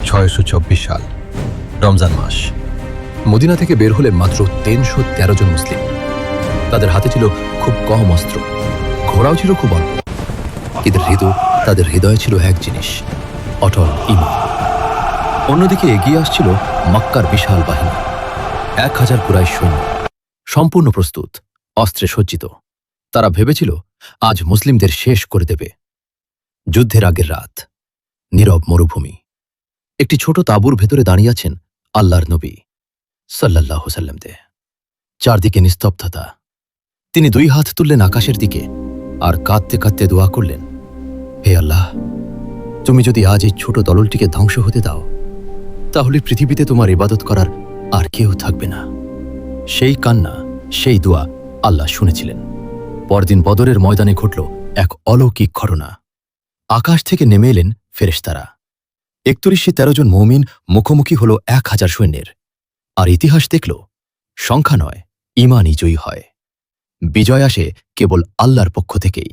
624 সাল, রমজান মাস। মদিনা থেকে বের হলেন মাত্র 313 জন মুসলিম। তাদের হাতে ছিল খুব কম অস্ত্র, ঘোড়াও ছিল খুব অল্প, কিন্তু তাদের হৃদয়ে ছিল এক জিনিস, অটল ঈমান। অন্যদিকে এগিয়ে আসছিল মক্কার বিশাল বাহিনী, 1000 কুরাইশ সৈন্য, সম্পূর্ণ প্রস্তুত, অস্ত্রে সজ্জিত। তারা ভেবেছিল আজ মুসলিমদের শেষ করে দেবে। যুদ্ধের আগের রাত, নীরব মরুভূমি। একটি ছোট তাঁবুর ভেতরে দাঁড়িয়ে আছেন আল্লাহর নবী সাল্লাল্লাহু সাল্লাম। চারদিকে নিস্তব্ধতা। তিনি 2 হাত তুললেন আকাশের দিকে আর কাঁদতে কাঁদতে দোয়া করলেন, হে আল্লাহ, তুমি যদি আজ এই ছোট দলটিকে ধ্বংস হতে দাও, তাহলে পৃথিবীতে তোমার ইবাদত করার আর কেউ থাকবে না। সেই কান্না, সেই দোয়া আল্লাহ শুনেছিলেন। পরদিন বদরের ময়দানে ঘটল এক অলৌকিক ঘটনা। আকাশ থেকে নেমে এলেন ফেরেশতারা। 3113 জন মুমিন মুখোমুখি হল 1000 সৈন্যের। আর ইতিহাস দেখল, সংখ্যা নয়, ঈমানই জয়ী হয়। বিজয় আসে কেবল আল্লাহর পক্ষ থেকেই।